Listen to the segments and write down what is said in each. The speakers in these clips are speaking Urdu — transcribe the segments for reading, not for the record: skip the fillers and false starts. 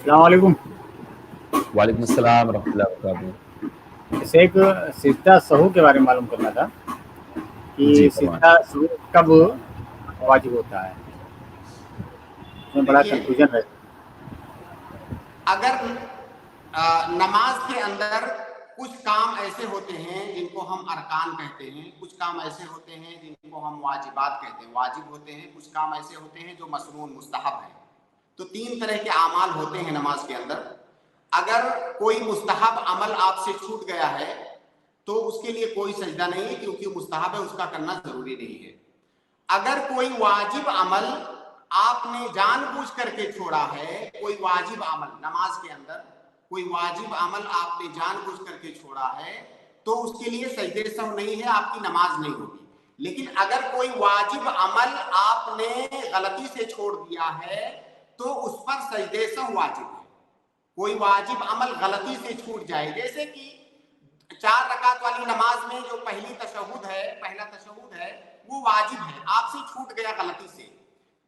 السلام علیکم. وعلیکم السلام ورحمۃ اللہ وبرکاتہ. اسے ایک سجدہ سہو کے بارے میں معلوم کرنا تھا کہ جی سجدہ فرمائیں. سہو کب واجب ہوتا ہے. اس میں بڑا کنفیوژن ہے. اگر نماز کے اندر کچھ کام ایسے ہوتے ہیں جن کو ہم ارکان کہتے ہیں، کچھ کام ایسے ہوتے ہیں جن کو ہم واجبات کہتے ہیں، واجب ہوتے ہیں، کچھ کام ایسے ہوتے ہیں جو مسنون مستحب ہیں. تو 3 طرح کے اعمال ہوتے ہیں نماز کے اندر. اگر کوئی مستحب عمل آپ سے چھوٹ گیا ہے تو اس کے لیے کوئی سجدہ نہیں ہے، کیونکہ مستحب ہے، اس کا کرنا ضروری نہیں ہے. اگر کوئی واجب عمل آپ نے جان بوجھ کر کے چھوڑا ہے، کوئی واجب عمل نماز کے اندر کوئی واجب عمل آپ نے جان بوجھ کر کے چھوڑا ہے تو اس کے لیے سجدہ سہو نہیں ہے، آپ کی نماز نہیں ہوگی. لیکن اگر کوئی واجب عمل آپ نے غلطی سے چھوڑ دیا ہے تو اس پر سجدہ سہو واجب ہے. کوئی واجب عمل غلطی سے چھوٹ جائے، جیسے کہ 4 رکعت والی نماز میں جو پہلا تشہد ہے وہ واجب ہے، آپ سے چھوٹ گیا غلطی سے،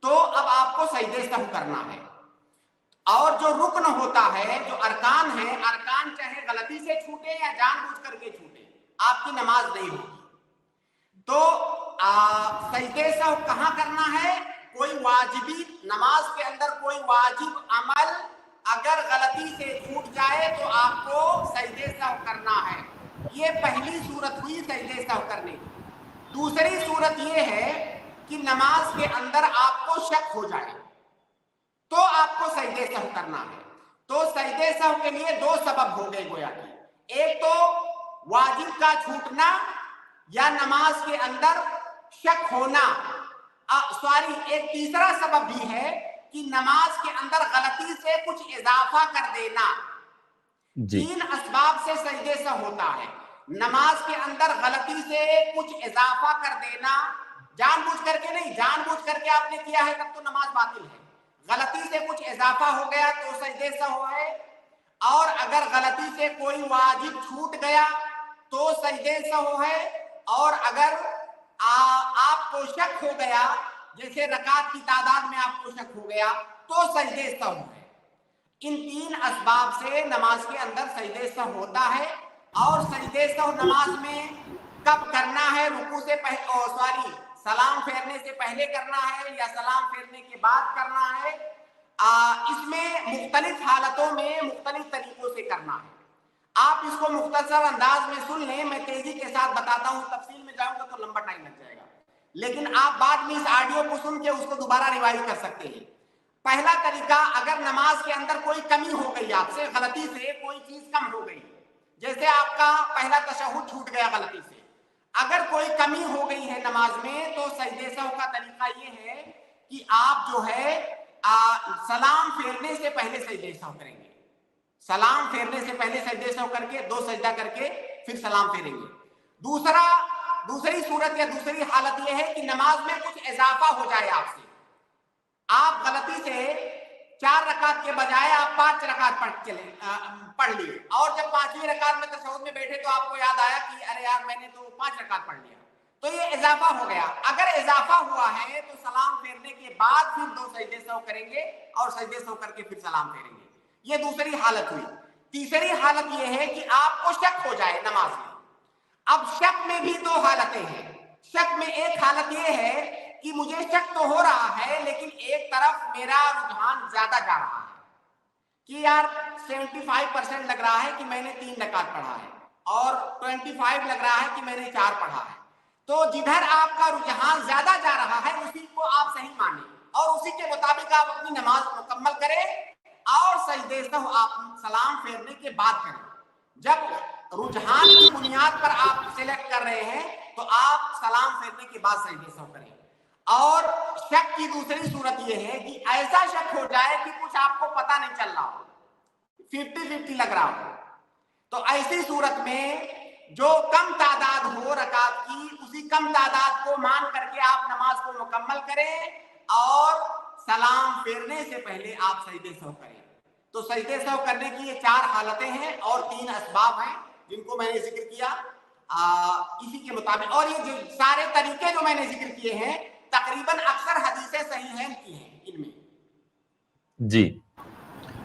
تو اب آپ کو سجدہ سہو کرنا ہے. اور جو رکن ہوتا ہے، جو ارکان ہے، ارکان چاہے غلطی سے چھوٹے یا جان بوجھ کر کے چھوٹے، آپ کی نماز نہیں ہوگی. تو سجدہ سہو کہاں کرنا ہے؟ کوئی واجبی نماز کے اندر کوئی واجب عمل اگر غلطی سے چھوٹ جائے تو آپ کو سجدہ سہو کرنا ہے. یہ پہلی صورت ہوئی سجدہ سہو کرنے کی. دوسری صورت یہ ہے کہ نماز کے اندر آپ کو شک ہو جائے تو آپ کو سجدہ سہو کرنا ہے. تو سجدہ سہو کے لیے 2 سبب ہو گئے گویا کہ، ایک تو واجب کا چھوٹنا یا نماز کے اندر شک ہونا. ایک تیسرا سبب بھی ہے کہ نماز کے اندر غلطی سے کچھ اضافہ کر دینا. جی 3 اسباب سے سجدہ سہو ہوتا ہے. نماز کے اندر غلطی سے کچھ اضافہ کر دینا، جان بوجھ کر کے نہیں، جان بوجھ کر کے آپ نے کیا ہے تب تو نماز باطل ہے. غلطی سے کچھ اضافہ ہو گیا تو سجدہ سہو ہے. اور اگر غلطی سے کوئی واجب چھوٹ گیا تو سجدہ سہو ہے. اور اگر آپ کو شک ہو گیا، جیسے رکعت کی تعداد میں آپ کو شک ہو گیا تو سجدہ سہو ہے. ان 3 اسباب سے نماز کے اندر سجدہ سہو ہوتا ہے. اور سجدہ سہو نماز میں کب کرنا ہے؟ رکوع سے سلام پھیرنے سے پہلے کرنا ہے یا سلام پھیرنے کے بعد کرنا ہے؟ اس میں مختلف حالتوں میں مختلف طریقوں سے کرنا ہے. آپ اس کو مختصر انداز میں سن لیں، میں تیزی کے ساتھ بتاتا ہوں، تفصیل میں جاؤں گا تو لمبا ٹائم لگ جائے گا، لیکن آپ بعد میں اس آڈیو کو سن کے اس کو دوبارہ ریوائز کر سکتے ہیں. پہلا طریقہ، اگر نماز کے اندر کوئی کمی ہو گئی، آپ سے غلطی سے کوئی چیز کم ہو گئی، جیسے آپ کا پہلا تشہد چھوٹ گیا غلطی سے، اگر کوئی کمی ہو گئی ہے نماز میں تو سجدہ سہو کا طریقہ یہ ہے کہ آپ جو ہے سلام پھیرنے سے پہلے سجدہ سہو کریں گے. سلام پھیرنے سے پہلے سجدہ سہو کر کے 2 سجدہ کر کے پھر سلام پھیریں گے. دوسری صورت یا دوسری حالت یہ ہے کہ نماز میں کچھ اضافہ ہو جائے آپ سے، آپ غلطی سے 4 رکعت کے بجائے آپ 5 رکعت پڑھ لیے، اور جب 5ویں رکعت میں تشہد میں بیٹھے تو آپ کو یاد آیا کہ ارے یار میں نے تو 5 رکعت پڑھ لیا، تو یہ اضافہ ہو گیا. اگر اضافہ ہوا ہے تو سلام پھیرنے کے بعد پھر 2 سجدے سہو کریں گے اور سجدے سہو کر کے پھر سلام پھیریں گے. یہ دوسری حالت ہوئی. تیسری حالت یہ ہے کہ آپ کو شک ہو جائے نماز میں. اب شک میں بھی 2 حالتیں ہیں. شک میں ایک حالت یہ ہے کہ مجھے شک تو ہو رہا ہے لیکن ایک طرف میرا رجحان زیادہ جا رہا ہے کہ یار 75% لگ رہا ہے کہ میں نے 3 رکعت پڑھا ہے اور 25 لگ رہا ہے کہ میں نے 4 پڑھا ہے. تو جدھر آپ کا رجحان زیادہ جا رہا ہے اسی کو آپ صحیح مانیں اور اسی کے مطابق آپ اپنی نماز مکمل کریں اور سجدہ سہو آپ سلام پھیرنے کے بعد کریں. جب رجحان کی بنیاد پر آپ سلیکٹ کر رہے ہیں تو آپ سلام پھیرنے کے بعد سجدہ سہو کریں. اور شک کی دوسری صورت یہ ہے کہ ایسا شک ہو جائے کہ کچھ آپ کو پتہ نہیں چل رہا ہو، 50-50 لگ رہا ہو، تو ایسی صورت میں جو کم تعداد ہو رکعت کی اسی کم تعداد کو مان کر کے آپ نماز کو مکمل کریں اور سلام پھیرنے سے پہلے آپ سجدہ سہو کریں. تو سجدہ سہو کرنے کی یہ 4 حالتیں ہیں اور 3 اسباب ہیں جن کو میں نے ذکر کیا اسی کے مطابق. اور یہ جو سارے طریقے جو میں نے ذکر کیے ہیں تقریباً اکثر حدیثیں صحیح ہیں کی ہیں ان میں. جی